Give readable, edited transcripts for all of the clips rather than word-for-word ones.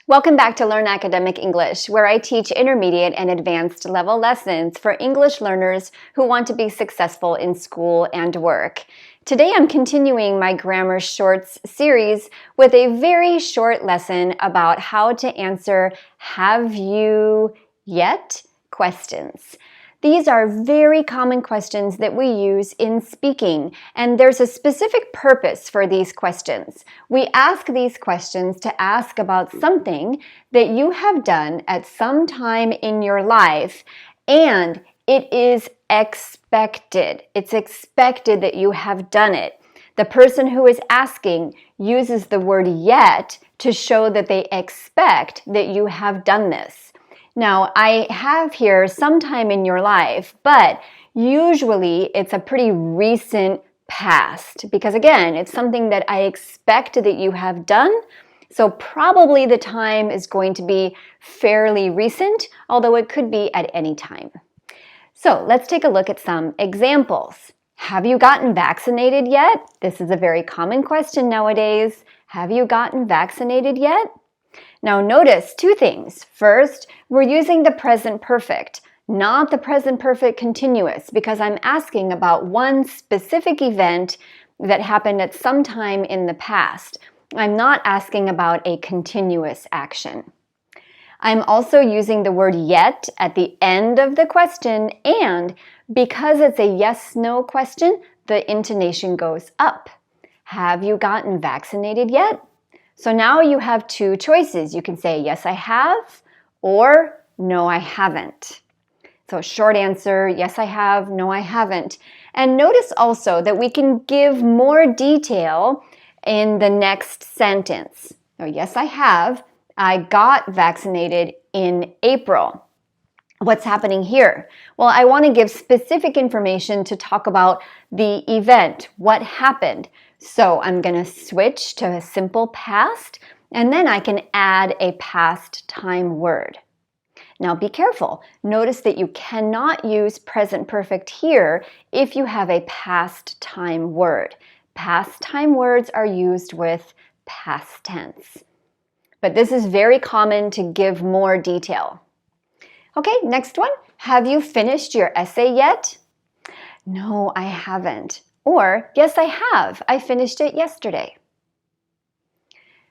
Welcome back to Learn Academic English, where I teach intermediate and advanced level lessons for English learners who want to be successful in school and work. Today I'm continuing my Grammar Shorts series with a very short lesson about how to answer "Have you yet?" questions. These are very common questions that we use in speaking, and there's a specific purpose for these questions. We ask these questions to ask about something that you have done at some time in your life, and it is expected. It's expected that you have done it. The person who is asking uses the word yet to show that they expect that you have done this. Now, I have here sometime in your life, but usually it's a pretty recent past because, again, it's something that I expect that you have done. So probably the time is going to be fairly recent, although it could be at any time. So let's take a look at some examples. Have you gotten vaccinated yet? This is a very common question nowadays. Have you gotten vaccinated yet? Now notice two things. First, we're using the present perfect, not the present perfect continuous, because I'm asking about one specific event that happened at some time in the past. I'm not asking about a continuous action. I'm also using the word yet at the end of the question, and because it's a yes/no question, the intonation goes up. Have you gotten vaccinated yet? So now you have two choices. You can say, yes, I have, or no, I haven't. So short answer, yes, I have, no, I haven't. And notice also that we can give more detail in the next sentence. So yes, I have. I got vaccinated in April. What's happening here? Well, I want to give specific information to talk about the event, what happened. So I'm going to switch to a simple past, and then I can add a past time word. Now be careful. Notice that you cannot use present perfect here if you have a past time word. Past time words are used with past tense. But this is very common to give more detail. Okay, next one. Have you finished your essay yet? No, I haven't. Or, yes, I have. I finished it yesterday.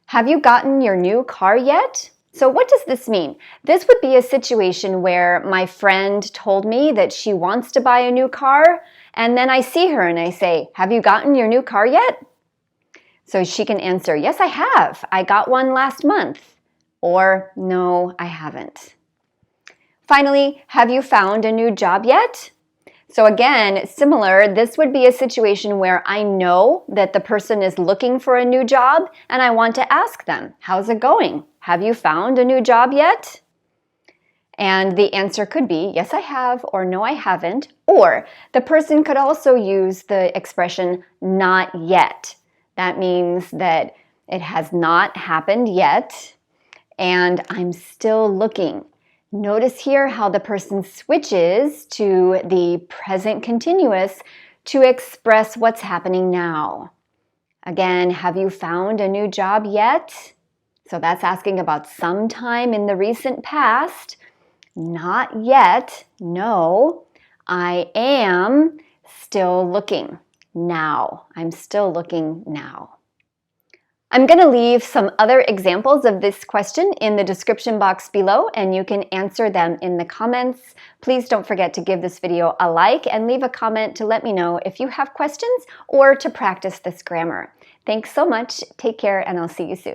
Have you gotten your new car yet? So what does this mean? This would be a situation where my friend told me that she wants to buy a new car, and then I see her and I say, have you gotten your new car yet? So she can answer, yes, I have. I got one last month. Or, no, I haven't. Finally, have you found a new job yet? So again, similar, this would be a situation where I know that the person is looking for a new job and I want to ask them, how's it going? Have you found a new job yet? And the answer could be, yes, I have, or no, I haven't. Or the person could also use the expression not yet. That means that it has not happened yet and I'm still looking. Notice here how the person switches to the present continuous to express what's happening now. Again, have you found a new job yet? So that's asking about some time in the recent past. Not yet. No. I am still looking now. I'm still looking now. I'm going to leave some other examples of this question in the description box below, and you can answer them in the comments. Please don't forget to give this video a like and leave a comment to let me know if you have questions or to practice this grammar. Thanks so much. Take care, and I'll see you soon.